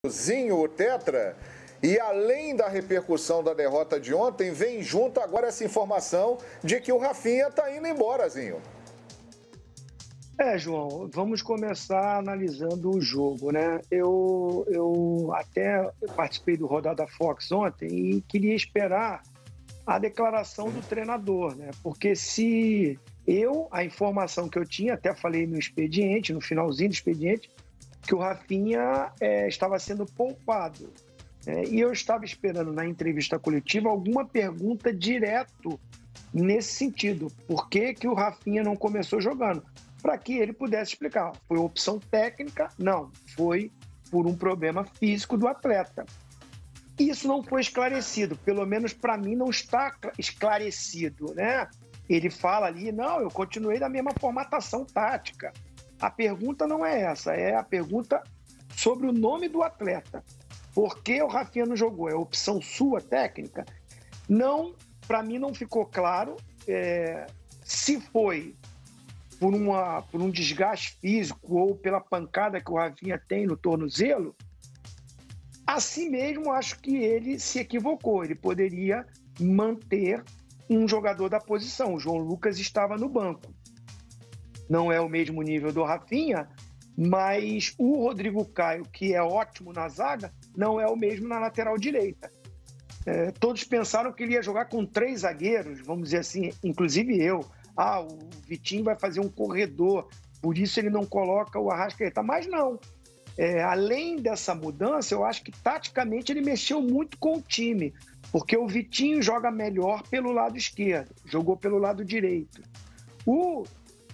Zinho, o Tetra, e além da repercussão da derrota de ontem, vem junto agora essa informação de que o Rafinha está indo embora, Zinho. João, vamos começar analisando o jogo, né? Eu até participei do Rodada Fox ontem e queria esperar a declaração do treinador, né? Porque se a informação que eu tinha, até falei no expediente, no finalzinho do expediente, que o Rafinha estava sendo poupado. E eu estava esperando na entrevista coletiva alguma pergunta direto nesse sentido. Por que o Rafinha não começou jogando? Para que ele pudesse explicar. Foi opção técnica? Não. Foi por um problema físico do atleta. Isso não foi esclarecido. Pelo menos para mim não está esclarecido, né? Ele fala ali, não, eu continuei da mesma formatação tática. A pergunta não é essa, é a pergunta sobre o nome do atleta. Por que o Rafinha não jogou? É opção sua, técnica? Não, para mim não ficou claro. Se foi por um desgaste físico ou pela pancada que o Rafinha tem no tornozelo, assim mesmo acho que ele se equivocou. Ele poderia manter um jogador da posição. O João Lucas estava no banco. Não é o mesmo nível do Rafinha, mas o Rodrigo Caio, que é ótimo na zaga, não é o mesmo na lateral direita. Todos pensaram que ele ia jogar com 3 zagueiros, vamos dizer assim, inclusive eu. O Vitinho vai fazer um corredor, por isso ele não coloca o Arrascaeta. Mas não. Além dessa mudança, eu acho que taticamente ele mexeu muito com o time, porque o Vitinho joga melhor pelo lado esquerdo, jogou pelo lado direito. O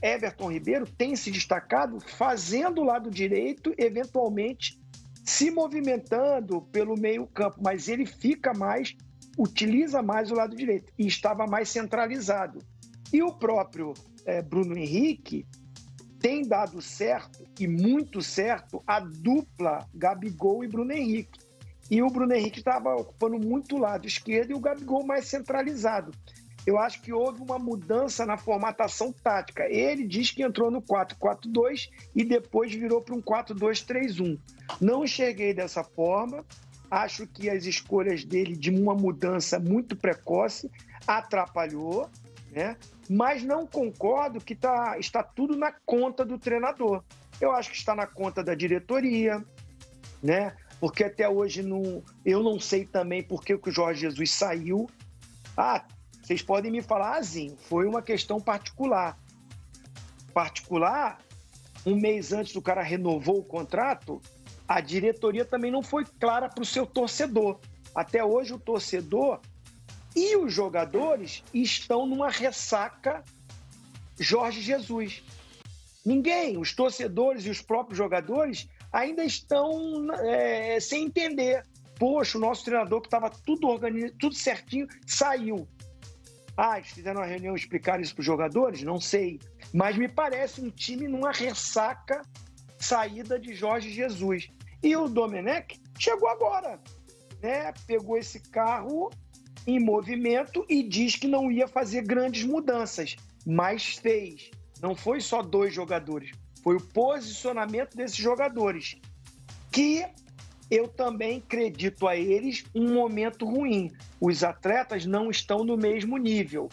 Everton Ribeiro tem se destacado fazendo o lado direito, eventualmente se movimentando pelo meio-campo, mas ele utiliza mais o lado direito e estava mais centralizado. E o próprio Bruno Henrique tem dado certo, e muito certo, a dupla Gabigol e Bruno Henrique. E o Bruno Henrique estava ocupando muito o lado esquerdo e o Gabigol mais centralizado. Eu acho que houve uma mudança na formatação tática. Ele diz que entrou no 4-4-2 e depois virou para um 4-2-3-1. Não enxerguei dessa forma. Acho que as escolhas dele de uma mudança muito precoce atrapalhou, né? Mas não concordo que está tudo na conta do treinador. Eu acho que está na conta da diretoria, né? Porque até hoje eu não sei também por que o Jorge Jesus saiu. Vocês podem me falar, Zinho, foi uma questão particular. Um mês antes do cara renovou o contrato, a diretoria também não foi clara para o seu torcedor. Até hoje o torcedor e os jogadores estão numa ressaca Jorge Jesus. Ninguém, os torcedores e os próprios jogadores ainda estão sem entender. Poxa, o nosso treinador que estava tudo organizado, tudo certinho, saiu. Eles fizeram uma reunião e explicaram isso para os jogadores? Não sei. Mas me parece um time numa ressaca saída de Jorge Jesus. E o Domenech chegou agora, né? Pegou esse carro em movimento e diz que não ia fazer grandes mudanças, mas fez. Não foi só 2 jogadores, foi o posicionamento desses jogadores, que eu também acredito a eles um momento ruim. Os atletas não estão no mesmo nível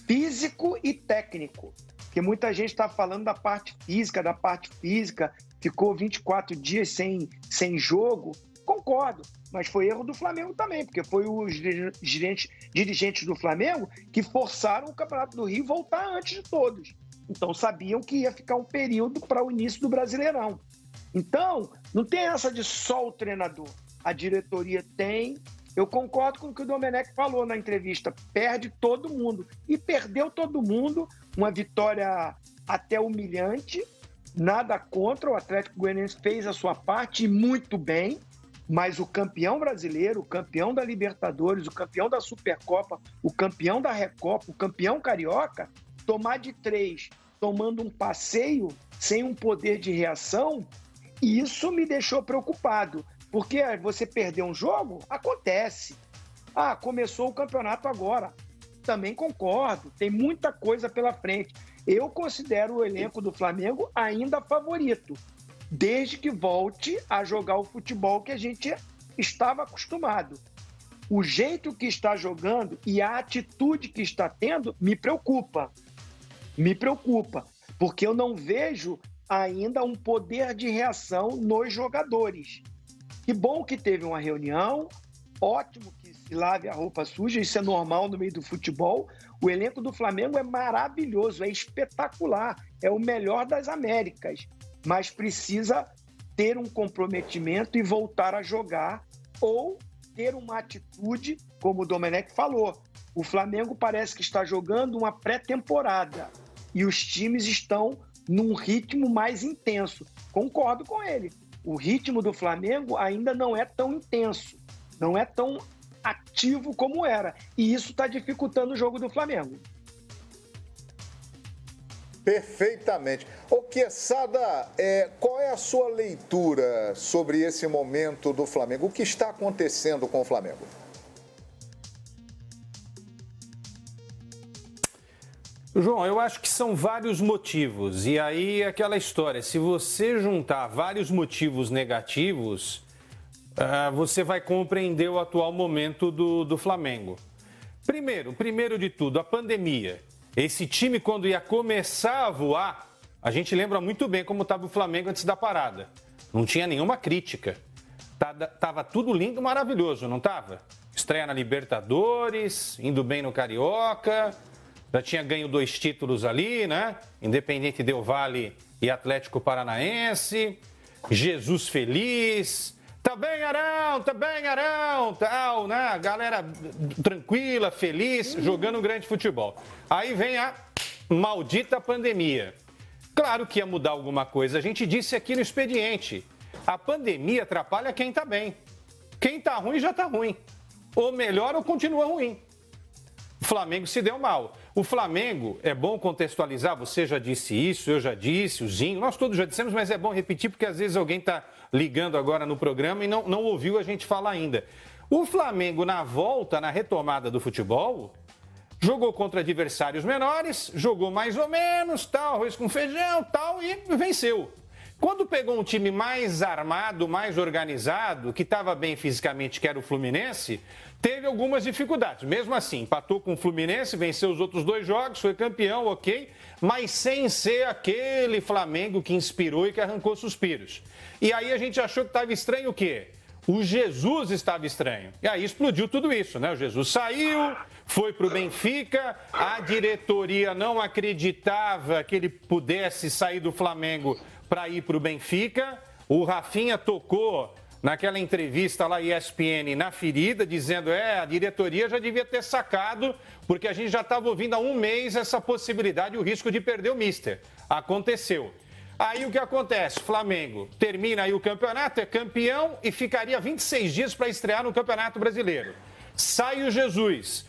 físico e técnico, porque muita gente está falando da parte física, ficou 24 dias sem jogo. Concordo, mas foi erro do Flamengo também, porque foi os dirigentes do Flamengo que forçaram o Campeonato do Rio voltar antes de todos. Então sabiam que ia ficar um período para o início do Brasileirão. Então, não tem essa de só o treinador. A diretoria tem. Eu concordo com o que o Domenech falou na entrevista. Perde todo mundo. E perdeu todo mundo. Uma vitória até humilhante. Nada contra. O Atlético Goianiense fez a sua parte e muito bem. Mas o campeão brasileiro, o campeão da Libertadores, o campeão da Supercopa, o campeão da Recopa, o campeão carioca, tomar de 3, tomando um passeio, sem um poder de reação, isso me deixou preocupado. Porque você perder um jogo, acontece. Começou o campeonato agora. Também concordo, tem muita coisa pela frente. Eu considero o elenco do Flamengo ainda favorito. desde que volte a jogar o futebol que a gente estava acostumado. O jeito que está jogando e a atitude que está tendo me preocupa. Me preocupa, porque eu não vejo ainda um poder de reação nos jogadores. Que bom que teve uma reunião, ótimo que se lave a roupa suja, isso é normal no meio do futebol. O elenco do Flamengo é maravilhoso, é espetacular, é o melhor das Américas, mas precisa ter um comprometimento e voltar a jogar ou ter uma atitude, como o Domenech falou. O Flamengo parece que está jogando uma pré-temporada e os times estão num ritmo mais intenso. Concordo com ele. O ritmo do Flamengo ainda não é tão intenso, não é tão ativo como era. E isso está dificultando o jogo do Flamengo. Perfeitamente. Ô, Quesada, qual é a sua leitura sobre esse momento do Flamengo? O que está acontecendo com o Flamengo? João, eu acho que são vários motivos. E aí, aquela história, se você juntar vários motivos negativos, você vai compreender o atual momento do Flamengo. Primeiro de tudo, a pandemia. Esse time, quando ia começar a voar, a gente lembra muito bem como estava o Flamengo antes da parada. Não tinha nenhuma crítica. Tava tudo lindo, maravilhoso, não estava? Estreia na Libertadores, indo bem no Carioca, já tinha ganho 2 títulos ali, né? Independente Del Valle e Atlético Paranaense, Jesus feliz... Tá bem, Arão, tal, né? Galera tranquila, feliz, jogando um grande futebol. Aí vem a maldita pandemia. Claro que ia mudar alguma coisa. A gente disse aqui no expediente. A pandemia atrapalha quem tá bem. Quem tá ruim já tá ruim. Ou melhor, ou continua ruim. O Flamengo se deu mal. O Flamengo, é bom contextualizar, você já disse isso, eu já disse, o Zinho, nós todos já dissemos, mas é bom repetir porque às vezes alguém está ligando agora no programa e não ouviu a gente falar ainda. O Flamengo, na volta, na retomada do futebol, jogou contra adversários menores, jogou mais ou menos, tal, arroz com feijão, tal, e venceu. Quando pegou um time mais armado, mais organizado, que estava bem fisicamente, que era o Fluminense, teve algumas dificuldades. Mesmo assim, empatou com o Fluminense, venceu os outros 2 jogos, foi campeão, ok, mas sem ser aquele Flamengo que inspirou e que arrancou suspiros. E aí a gente achou que estava estranho o quê? O Jesus estava estranho. E aí explodiu tudo isso, né? O Jesus saiu, foi para o Benfica, a diretoria não acreditava que ele pudesse sair do Flamengo para ir para o Benfica. O Rafinha tocou naquela entrevista lá ESPN na ferida, dizendo a diretoria já devia ter sacado, porque a gente já estava ouvindo há um mês essa possibilidade e o risco de perder o Mister. Aconteceu. Aí o que acontece? Flamengo termina aí o campeonato, é campeão e ficaria 26 dias para estrear no Campeonato Brasileiro. Sai o Jesus.